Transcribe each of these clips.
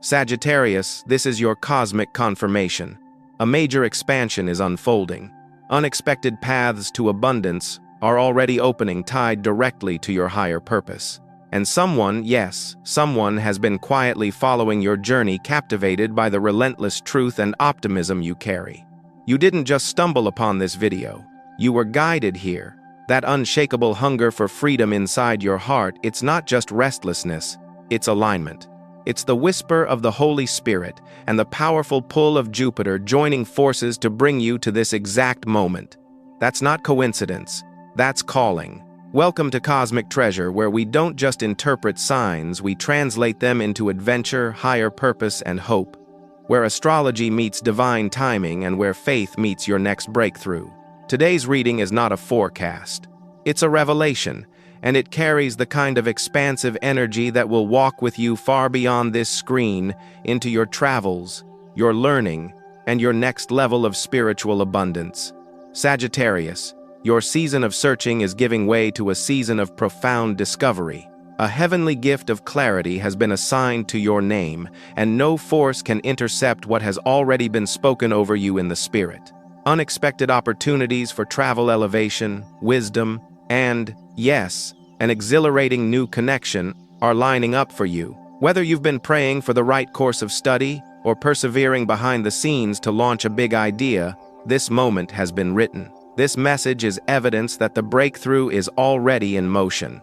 Sagittarius, this is your cosmic confirmation. A major expansion is unfolding. Unexpected paths to abundance are already opening, tied directly to your higher purpose. And someone, yes, someone has been quietly following your journey, captivated by the relentless truth and optimism you carry. You didn't just stumble upon this video. You were guided here. That unshakable hunger for freedom inside your heart, it's not just restlessness, it's alignment. It's the whisper of the Holy Spirit and the powerful pull of Jupiter joining forces to bring you to this exact moment. That's not coincidence. That's calling. Welcome to Cosmic Treasure, where we don't just interpret signs, we translate them into adventure, higher purpose, and hope. Where astrology meets divine timing and where faith meets your next breakthrough. Today's reading is not a forecast. It's a revelation, and it carries the kind of expansive energy that will walk with you far beyond this screen into your travels, your learning, and your next level of spiritual abundance. Sagittarius, your season of searching is giving way to a season of profound discovery. A heavenly gift of clarity has been assigned to your name, and no force can intercept what has already been spoken over you in the spirit. Unexpected opportunities for travel, elevation, wisdom, and, yes, an exhilarating new connection are lining up for you. Whether you've been praying for the right course of study or persevering behind the scenes to launch a big idea, this moment has been written. This message is evidence that the breakthrough is already in motion.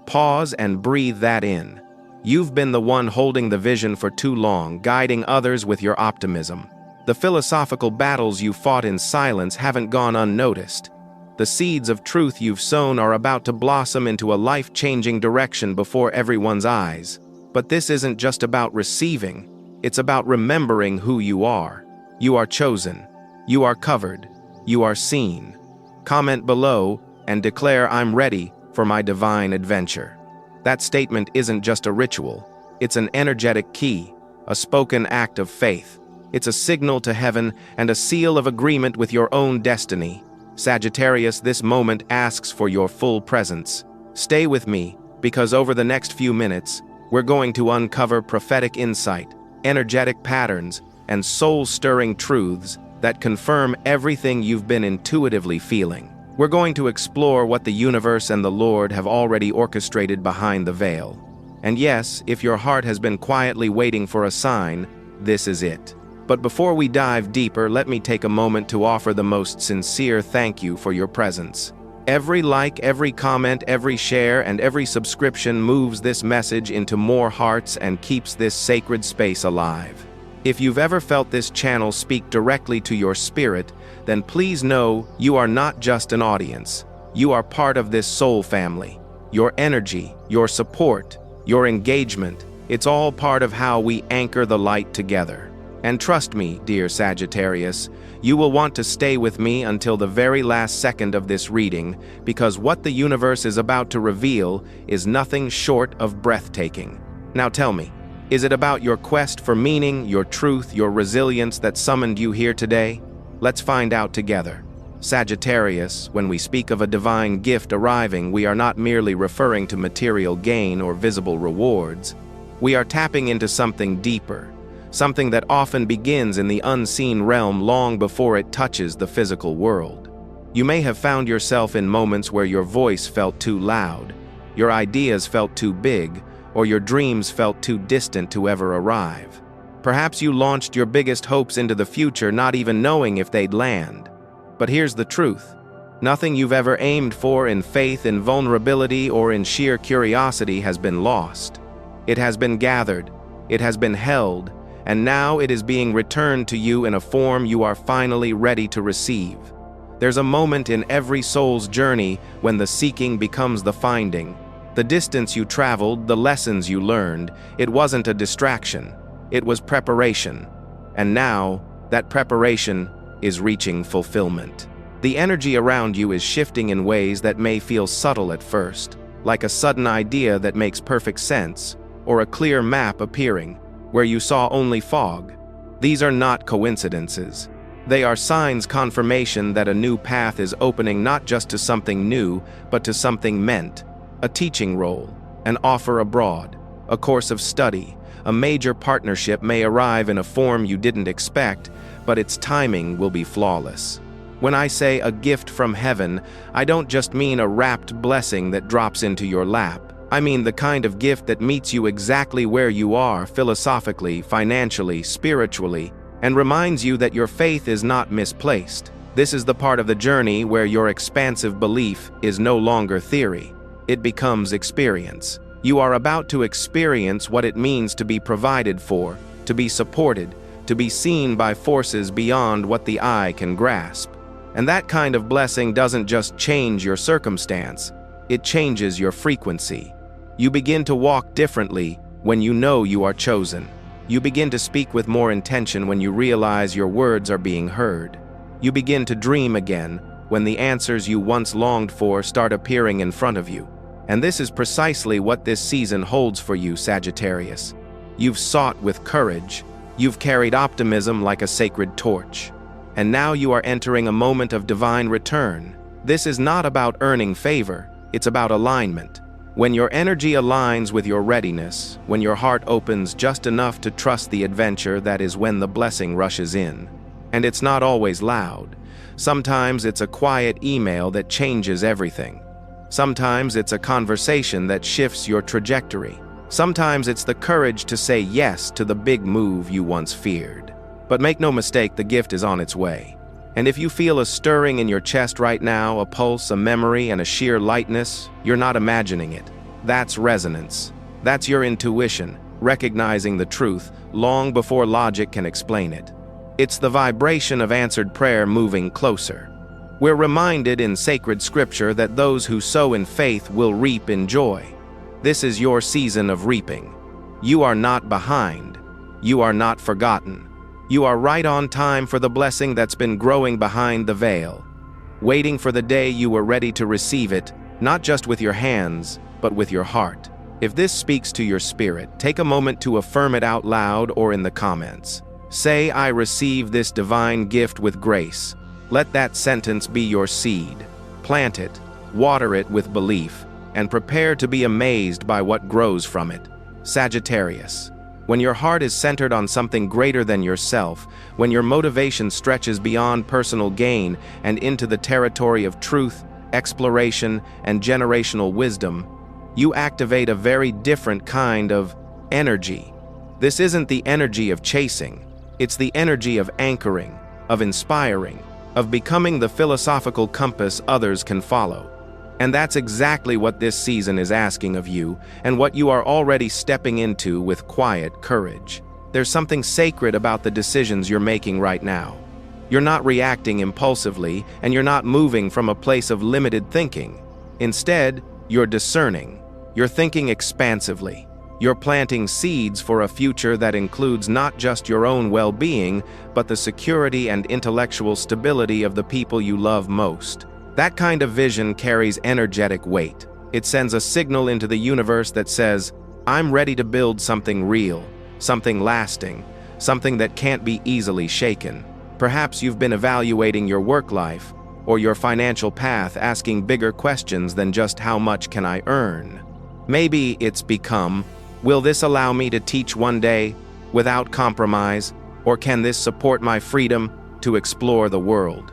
Pause and breathe that in. You've been the one holding the vision for too long, guiding others with your optimism. The philosophical battles you fought in silence haven't gone unnoticed. The seeds of truth you've sown are about to blossom into a life-changing direction before everyone's eyes. But this isn't just about receiving, it's about remembering who you are. You are chosen. You are covered. You are seen. Comment below and declare, "I'm ready for my divine adventure." That statement isn't just a ritual. It's an energetic key, a spoken act of faith. It's a signal to heaven and a seal of agreement with your own destiny. Sagittarius, this moment asks for your full presence. Stay with me, because over the next few minutes, we're going to uncover prophetic insight, energetic patterns, and soul-stirring truths that confirm everything you've been intuitively feeling. We're going to explore what the universe and the Lord have already orchestrated behind the veil. And yes, if your heart has been quietly waiting for a sign, this is it. But before we dive deeper, let me take a moment to offer the most sincere thank you for your presence. Every like, every comment, every share, and every subscription moves this message into more hearts and keeps this sacred space alive. If you've ever felt this channel speak directly to your spirit, then please know you are not just an audience. You are part of this soul family. Your energy, your support, your engagement, it's all part of how we anchor the light together. And trust me, dear Sagittarius, you will want to stay with me until the very last second of this reading, because what the universe is about to reveal is nothing short of breathtaking. Now tell me, is it about your quest for meaning, your truth, your resilience that summoned you here today? Let's find out together. Sagittarius, when we speak of a divine gift arriving, we are not merely referring to material gain or visible rewards. We are tapping into something deeper. Something that often begins in the unseen realm long before it touches the physical world. You may have found yourself in moments where your voice felt too loud, your ideas felt too big, or your dreams felt too distant to ever arrive. Perhaps you launched your biggest hopes into the future not even knowing if they'd land. But here's the truth. Nothing you've ever aimed for in faith, in vulnerability, or in sheer curiosity has been lost. It has been gathered, it has been held, and now it is being returned to you in a form you are finally ready to receive. There's a moment in every soul's journey when the seeking becomes the finding. The distance you traveled, the lessons you learned, it wasn't a distraction. It was preparation. And now, that preparation is reaching fulfillment. The energy around you is shifting in ways that may feel subtle at first, like a sudden idea that makes perfect sense, or a clear map appearing where you saw only fog. These are not coincidences. They are signs, confirmation that a new path is opening, not just to something new, but to something meant. A teaching role, an offer abroad, a course of study, A major partnership may arrive in a form you didn't expect, but its timing will be flawless. When I say a gift from heaven, I don't just mean a wrapped blessing that drops into your lap. I mean the kind of gift that meets you exactly where you are, philosophically, financially, spiritually, and reminds you that your faith is not misplaced. This is the part of the journey where your expansive belief is no longer theory. It becomes experience. You are about to experience what it means to be provided for, to be supported, to be seen by forces beyond what the eye can grasp. And that kind of blessing doesn't just change your circumstance, it changes your frequency. You begin to walk differently when you know you are chosen. You begin to speak with more intention when you realize your words are being heard. You begin to dream again when the answers you once longed for start appearing in front of you. And this is precisely what this season holds for you, Sagittarius. You've sought with courage. You've carried optimism like a sacred torch. And now you are entering a moment of divine return. This is not about earning favor, it's about alignment. When your energy aligns with your readiness, when your heart opens just enough to trust the adventure, that is when the blessing rushes in. And it's not always loud. Sometimes it's a quiet email that changes everything. Sometimes it's a conversation that shifts your trajectory. Sometimes it's the courage to say yes to the big move you once feared. But make no mistake, the gift is on its way. And if you feel a stirring in your chest right now, a pulse, a memory, and a sheer lightness, you're not imagining it. That's resonance. That's your intuition, recognizing the truth long before logic can explain it. It's the vibration of answered prayer moving closer. We're reminded in sacred scripture that those who sow in faith will reap in joy. This is your season of reaping. You are not behind. You are not forgotten. You are right on time for the blessing that's been growing behind the veil, waiting for the day you were ready to receive it, not just with your hands, but with your heart. If this speaks to your spirit, take a moment to affirm it out loud or in the comments. Say, "I receive this divine gift with grace." Let that sentence be your seed. Plant it, water it with belief, and prepare to be amazed by what grows from it. Sagittarius. When your heart is centered on something greater than yourself, when your motivation stretches beyond personal gain and into the territory of truth, exploration, and generational wisdom, you activate a very different kind of energy. This isn't the energy of chasing, it's the energy of anchoring, of inspiring, of becoming the philosophical compass others can follow. And that's exactly what this season is asking of you, and what you are already stepping into with quiet courage. There's something sacred about the decisions you're making right now. You're not reacting impulsively, and you're not moving from a place of limited thinking. Instead, you're discerning. You're thinking expansively. You're planting seeds for a future that includes not just your own well-being, but the security and intellectual stability of the people you love most. That kind of vision carries energetic weight. It sends a signal into the universe that says, "I'm ready to build something real, something lasting, something that can't be easily shaken." Perhaps you've been evaluating your work life or your financial path, asking bigger questions than just how much can I earn. Maybe it's become, will this allow me to teach one day without compromise, or can this support my freedom to explore the world?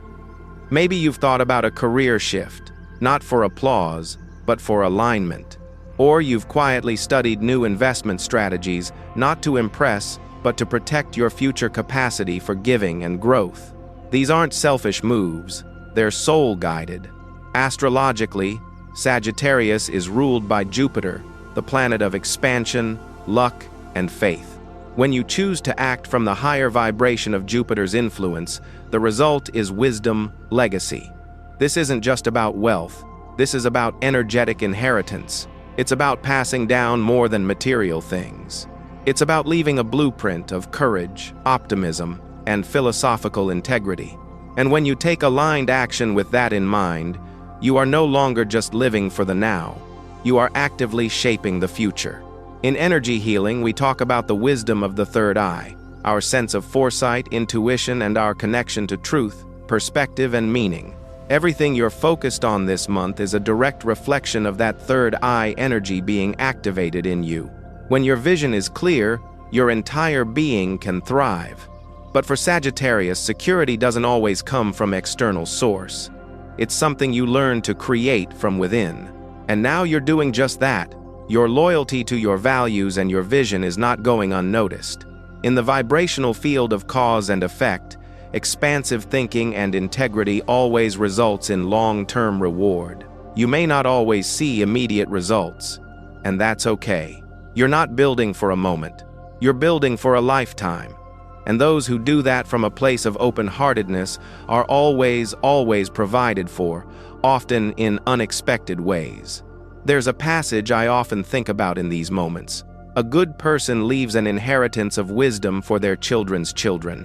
Maybe you've thought about a career shift, not for applause, but for alignment. Or you've quietly studied new investment strategies, not to impress, but to protect your future capacity for giving and growth. These aren't selfish moves, they're soul-guided. Astrologically, Sagittarius is ruled by Jupiter, the planet of expansion, luck, and faith. When you choose to act from the higher vibration of Jupiter's influence, the result is wisdom, legacy. This isn't just about wealth. This is about energetic inheritance. It's about passing down more than material things. It's about leaving a blueprint of courage, optimism, and philosophical integrity. And when you take aligned action with that in mind, you are no longer just living for the now. You are actively shaping the future. In energy healing, we talk about the wisdom of the third eye, our sense of foresight, intuition, and our connection to truth, perspective, and meaning. Everything you're focused on this month is a direct reflection of that third eye energy being activated in you. When your vision is clear, your entire being can thrive. But for Sagittarius, security doesn't always come from external source. It's something you learn to create from within. And now you're doing just that. Your loyalty to your values and your vision is not going unnoticed. In the vibrational field of cause and effect, expansive thinking and integrity always results in long-term reward. You may not always see immediate results, and that's okay. You're not building for a moment. You're building for a lifetime. And those who do that from a place of open-heartedness are always provided for, often in unexpected ways. There's a passage I often think about in these moments. A good person leaves an inheritance of wisdom for their children's children.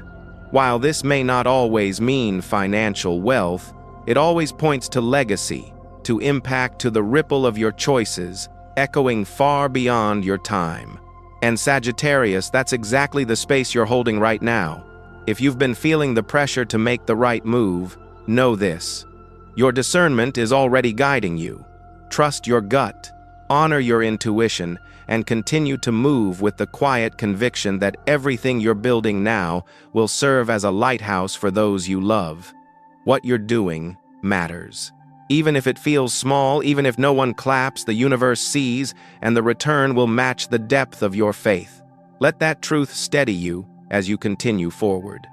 While this may not always mean financial wealth, it always points to legacy, to impact, to the ripple of your choices, echoing far beyond your time. And Sagittarius, that's exactly the space you're holding right now. If you've been feeling the pressure to make the right move, know this. Your discernment is already guiding you. Trust your gut, honor your intuition, and continue to move with the quiet conviction that everything you're building now will serve as a lighthouse for those you love. What you're doing matters. Even if it feels small, even if no one claps, the universe sees, and the return will match the depth of your faith. Let that truth steady you as you continue forward.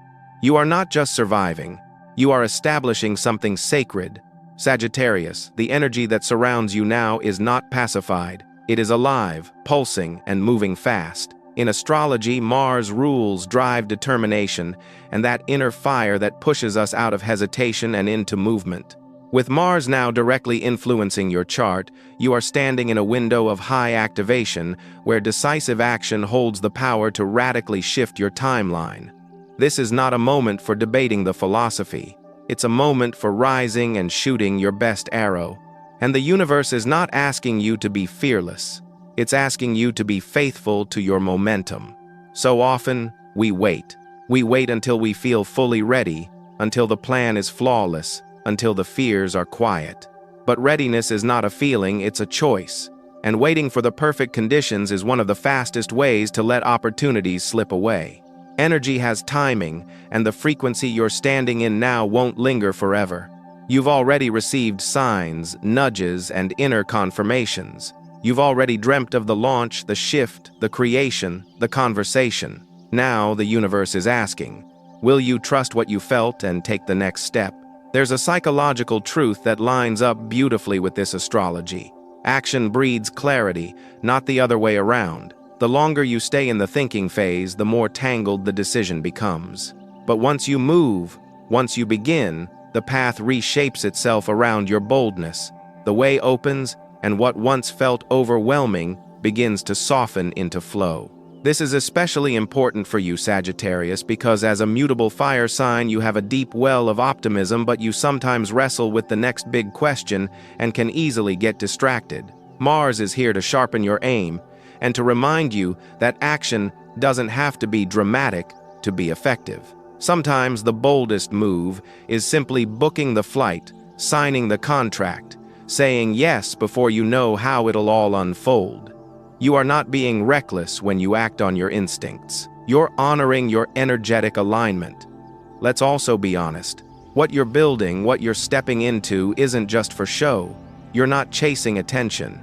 You are not just surviving, you are establishing something sacred. Sagittarius, the energy that surrounds you now is not pacified. It is alive, pulsing, and moving fast. In astrology, Mars rules drive, determination, and that inner fire that pushes us out of hesitation and into movement. With Mars now directly influencing your chart, you are standing in a window of high activation where decisive action holds the power to radically shift your timeline. This is not a moment for debating the philosophy. It's a moment for rising and shooting your best arrow. And the universe is not asking you to be fearless. It's asking you to be faithful to your momentum. So often, we wait. We wait until we feel fully ready, until the plan is flawless, until the fears are quiet. But readiness is not a feeling, it's a choice. And waiting for the perfect conditions is one of the fastest ways to let opportunities slip away. Energy has timing, and the frequency you're standing in now won't linger forever. You've already received signs, nudges, and inner confirmations. You've already dreamt of the launch, the shift, the creation, the conversation. Now the universe is asking, will you trust what you felt and take the next step? There's a psychological truth that lines up beautifully with this astrology. Action breeds clarity, not the other way around. The longer you stay in the thinking phase, the more tangled the decision becomes. But once you move, once you begin, the path reshapes itself around your boldness. The way opens, and what once felt overwhelming begins to soften into flow. This is especially important for you, Sagittarius, because as a mutable fire sign, you have a deep well of optimism, but you sometimes wrestle with the next big question and can easily get distracted. Mars is here to sharpen your aim and to remind you that action doesn't have to be dramatic to be effective. Sometimes the boldest move is simply booking the flight, signing the contract, saying yes before you know how it'll all unfold. You are not being reckless when you act on your instincts. You're honoring your energetic alignment. Let's also be honest. What you're building, what you're stepping into, isn't just for show. You're not chasing attention.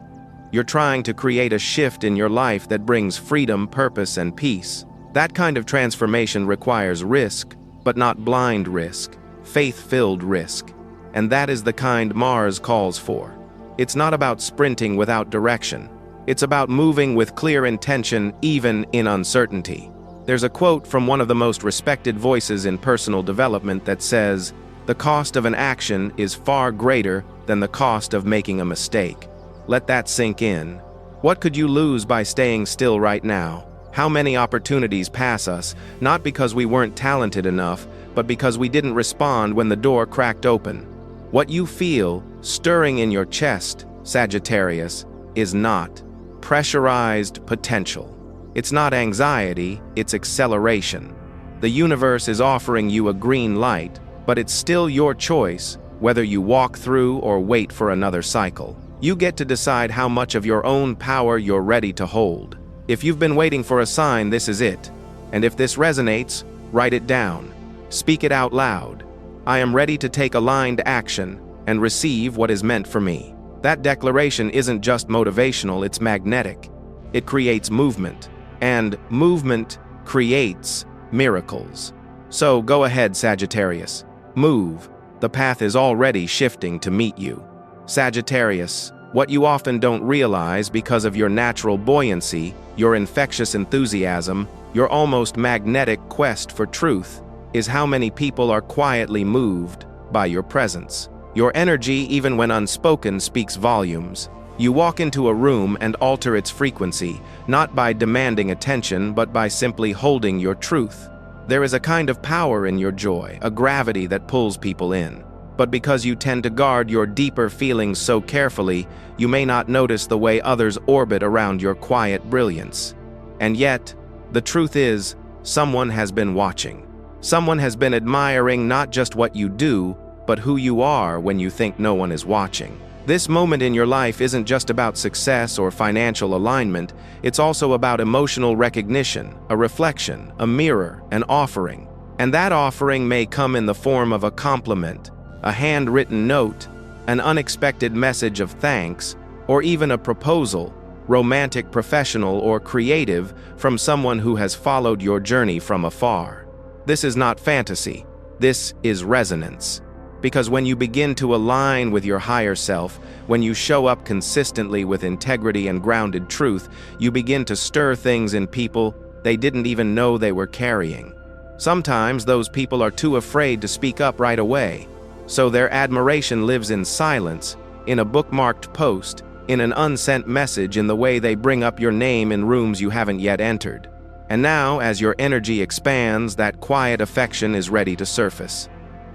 You're trying to create a shift in your life that brings freedom, purpose, and peace. That kind of transformation requires risk, but not blind risk, faith-filled risk. And that is the kind Mars calls for. It's not about sprinting without direction. It's about moving with clear intention, even in uncertainty. There's a quote from one of the most respected voices in personal development that says, "The cost of an action is far greater than the cost of making a mistake." Let that sink in. What could you lose by staying still right now? How many opportunities pass us, not because we weren't talented enough, but because we didn't respond when the door cracked open? What you feel, stirring in your chest, Sagittarius, is not pressurized potential. It's not anxiety, it's acceleration. The universe is offering you a green light, but it's still your choice, whether you walk through or wait for another cycle. You get to decide how much of your own power you're ready to hold. If you've been waiting for a sign, this is it. And if this resonates, write it down. Speak it out loud. I am ready to take aligned action and receive what is meant for me. That declaration isn't just motivational, it's magnetic. It creates movement, and movement creates miracles. So go ahead, Sagittarius. Move. The path is already shifting to meet you. Sagittarius, what you often don't realize because of your natural buoyancy, your infectious enthusiasm, your almost magnetic quest for truth, is how many people are quietly moved by your presence. Your energy, even when unspoken, speaks volumes. You walk into a room and alter its frequency, not by demanding attention, but by simply holding your truth. There is a kind of power in your joy, a gravity that pulls people in. But because you tend to guard your deeper feelings so carefully, you may not notice the way others orbit around your quiet brilliance. And yet, the truth is, someone has been watching. Someone has been admiring not just what you do, but who you are when you think no one is watching. This moment in your life isn't just about success or financial alignment, it's also about emotional recognition, a reflection, a mirror, an offering. And that offering may come in the form of a compliment, a handwritten note, an unexpected message of thanks, or even a proposal, romantic, professional, or creative, from someone who has followed your journey from afar. This is not fantasy. This is resonance. Because when you begin to align with your higher self, when you show up consistently with integrity and grounded truth, you begin to stir things in people they didn't even know they were carrying. Sometimes those people are too afraid to speak up right away, so their admiration lives in silence, in a bookmarked post, in an unsent message, in the way they bring up your name in rooms you haven't yet entered. And now, as your energy expands, that quiet affection is ready to surface.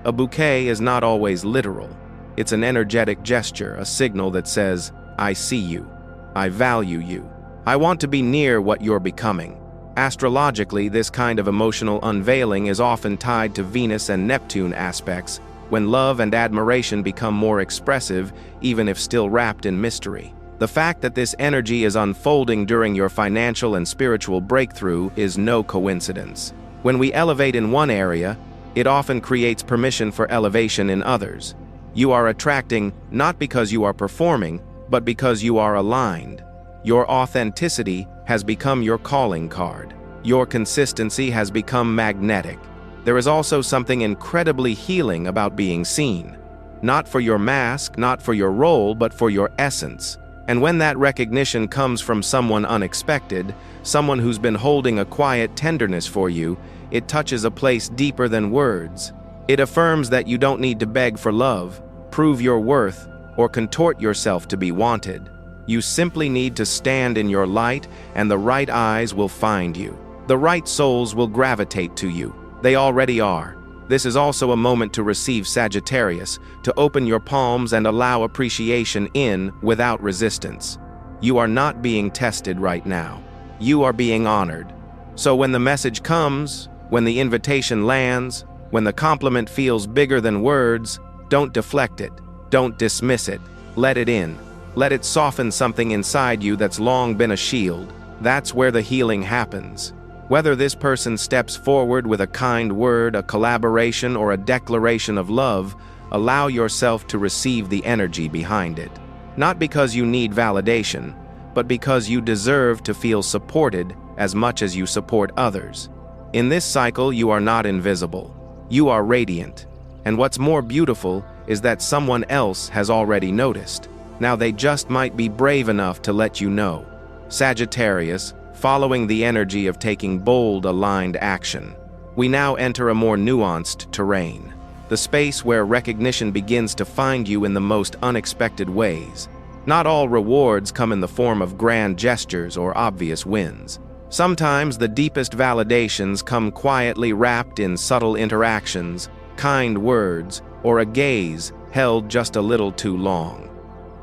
A bouquet is not always literal. It's an energetic gesture, a signal that says, I see you. I value you. I want to be near what you're becoming. Astrologically, this kind of emotional unveiling is often tied to Venus and Neptune aspects, when love and admiration become more expressive, even if still wrapped in mystery. The fact that this energy is unfolding during your financial and spiritual breakthrough is no coincidence. When we elevate in one area, it often creates permission for elevation in others. You are attracting not because you are performing, but because you are aligned. Your authenticity has become your calling card. Your consistency has become magnetic. There is also something incredibly healing about being seen. Not for your mask, not for your role, but for your essence. And when that recognition comes from someone unexpected, someone who's been holding a quiet tenderness for you, it touches a place deeper than words. It affirms that you don't need to beg for love, prove your worth, or contort yourself to be wanted. You simply need to stand in your light, and the right eyes will find you. The right souls will gravitate to you. They already are. This is also a moment to receive, Sagittarius, to open your palms and allow appreciation in without resistance. You are not being tested right now. You are being honored. So when the message comes, when the invitation lands, when the compliment feels bigger than words, don't deflect it. Don't dismiss it. Let it in. Let it soften something inside you that's long been a shield. That's where the healing happens. Whether this person steps forward with a kind word, a collaboration, or a declaration of love, allow yourself to receive the energy behind it. Not because you need validation, but because you deserve to feel supported as much as you support others. In this cycle, you are not invisible. You are radiant. And what's more beautiful is that someone else has already noticed. Now they just might be brave enough to let you know. Sagittarius, following the energy of taking bold, aligned action, we now enter a more nuanced terrain. The space where recognition begins to find you in the most unexpected ways. Not all rewards come in the form of grand gestures or obvious wins. Sometimes the deepest validations come quietly wrapped in subtle interactions, kind words, or a gaze held just a little too long.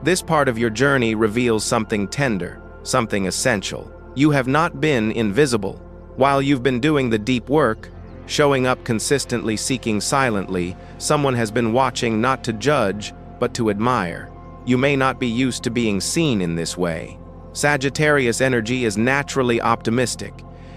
This part of your journey reveals something tender, something essential. You have not been invisible. While you've been doing the deep work, showing up consistently, seeking silently, someone has been watching not to judge, but to admire. You may not be used to being seen in this way. Sagittarius energy is naturally optimistic,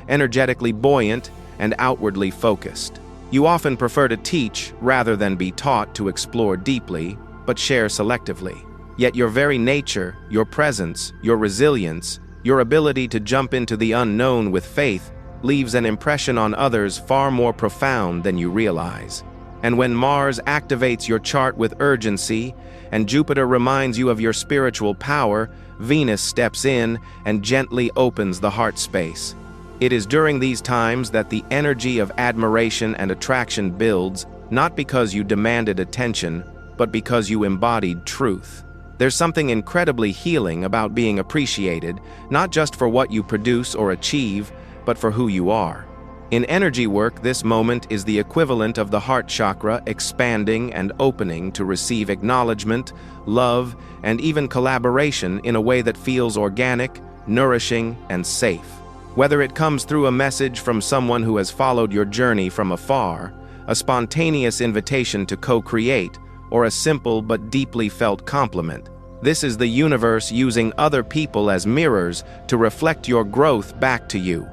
energetically buoyant, and outwardly focused. You often prefer to teach rather than be taught, to explore deeply, but share selectively. Yet your very nature, your presence, your resilience, your ability to jump into the unknown with faith leaves an impression on others far more profound than you realize. And when Mars activates your chart with urgency and Jupiter reminds you of your spiritual power, Venus steps in and gently opens the heart space. It is during these times that the energy of admiration and attraction builds, not because you demanded attention, but because you embodied truth. There's something incredibly healing about being appreciated, not just for what you produce or achieve, but for who you are. In energy work, this moment is the equivalent of the heart chakra expanding and opening to receive acknowledgement, love, and even collaboration in a way that feels organic, nourishing, and safe. Whether it comes through a message from someone who has followed your journey from afar, a spontaneous invitation to co-create, or a simple but deeply felt compliment, this is the universe using other people as mirrors to reflect your growth back to you.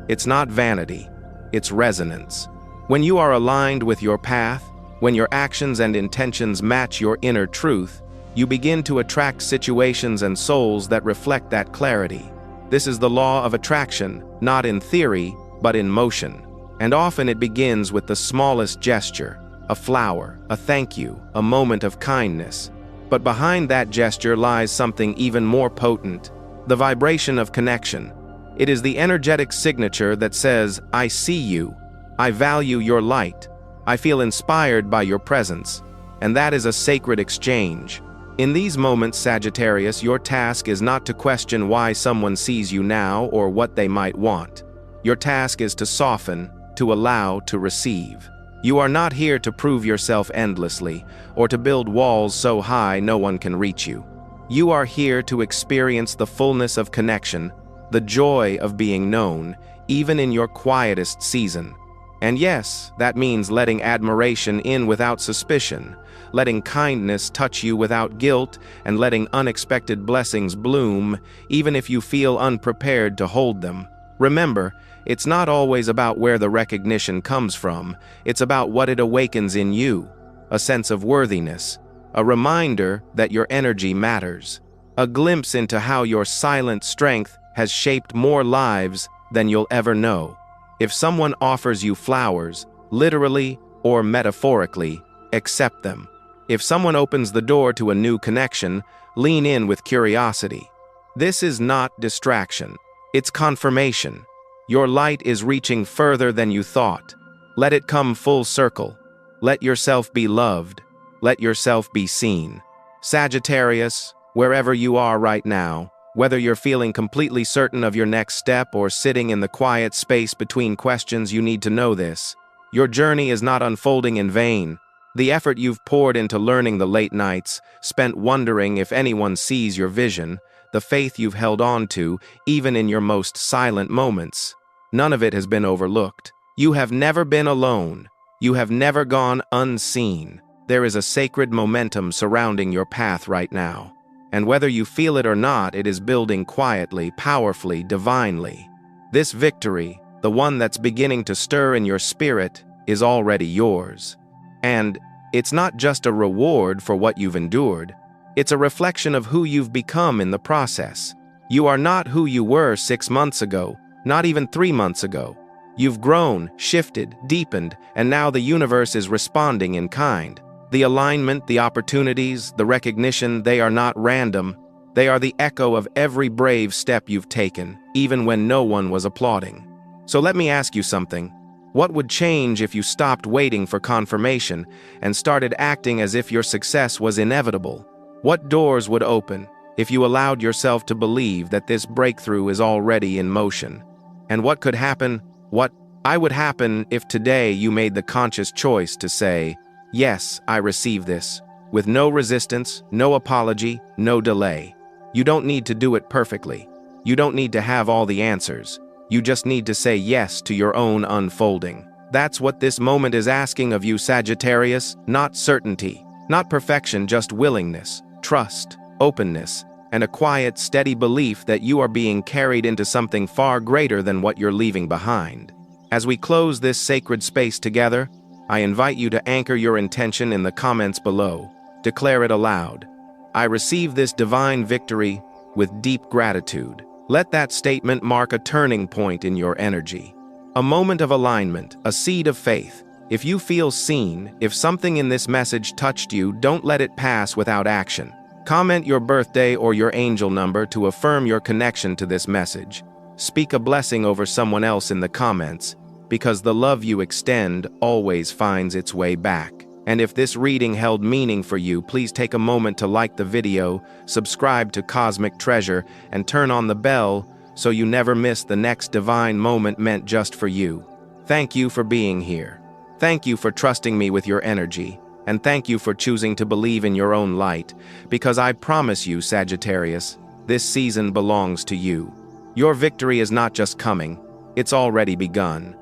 It's not vanity, it's resonance. When you are aligned with your path, when your actions and intentions match your inner truth, you begin to attract situations and souls that reflect that clarity. This is the law of attraction, not in theory, but in motion. And often it begins with the smallest gesture, a flower, a thank you, a moment of kindness. But behind that gesture lies something even more potent, the vibration of connection. It is the energetic signature that says, I see you, I value your light, I feel inspired by your presence. And that is a sacred exchange. In these moments, Sagittarius, your task is not to question why someone sees you now or what they might want. Your task is to soften, to allow, to receive. You are not here to prove yourself endlessly, or to build walls so high no one can reach you. You are here to experience the fullness of connection, the joy of being known, even in your quietest season. And yes, that means letting admiration in without suspicion, letting kindness touch you without guilt, and letting unexpected blessings bloom, even if you feel unprepared to hold them. Remember, it's not always about where the recognition comes from, it's about what it awakens in you, a sense of worthiness, a reminder that your energy matters, a glimpse into how your silent strength has shaped more lives than you'll ever know. If someone offers you flowers, literally or metaphorically, accept them. If someone opens the door to a new connection, lean in with curiosity. This is not distraction, it's confirmation. Your light is reaching further than you thought. Let it come full circle. Let yourself be loved. Let yourself be seen. Sagittarius, wherever you are right now, whether you're feeling completely certain of your next step or sitting in the quiet space between questions, you need to know this. Your journey is not unfolding in vain. The effort you've poured into learning, the late nights, spent wondering if anyone sees your vision, the faith you've held on to, even in your most silent moments, none of it has been overlooked. You have never been alone. You have never gone unseen. There is a sacred momentum surrounding your path right now. And whether you feel it or not, it is building quietly, powerfully, divinely. This victory, the one that's beginning to stir in your spirit, is already yours. And it's not just a reward for what you've endured. It's a reflection of who you've become in the process. You are not who you were 6 months ago, not even 3 months ago. You've grown, shifted, deepened, and now the universe is responding in kind. The alignment, the opportunities, the recognition, they are not random. They are the echo of every brave step you've taken, even when no one was applauding. So let me ask you something. What would change if you stopped waiting for confirmation and started acting as if your success was inevitable? What doors would open if you allowed yourself to believe that this breakthrough is already in motion? And what could happen? What would happen if today you made the conscious choice to say, yes, I receive this, with no resistance, no apology, no delay. You don't need to do it perfectly. You don't need to have all the answers. You just need to say yes to your own unfolding. That's what this moment is asking of you, Sagittarius, not certainty, not perfection, just willingness, trust, openness, and a quiet, steady belief that you are being carried into something far greater than what you're leaving behind. As we close this sacred space together, I invite you to anchor your intention in the comments below. Declare it aloud. I receive this divine victory with deep gratitude. Let that statement mark a turning point in your energy. A moment of alignment, a seed of faith. If you feel seen, if something in this message touched you, don't let it pass without action. Comment your birthday or your angel number to affirm your connection to this message. Speak a blessing over someone else in the comments, because the love you extend always finds its way back. And if this reading held meaning for you, please take a moment to like the video, subscribe to Cosmic Treasure, and turn on the bell so you never miss the next divine moment meant just for you. Thank you for being here. Thank you for trusting me with your energy, and thank you for choosing to believe in your own light, because I promise you, Sagittarius, this season belongs to you. Your victory is not just coming, it's already begun.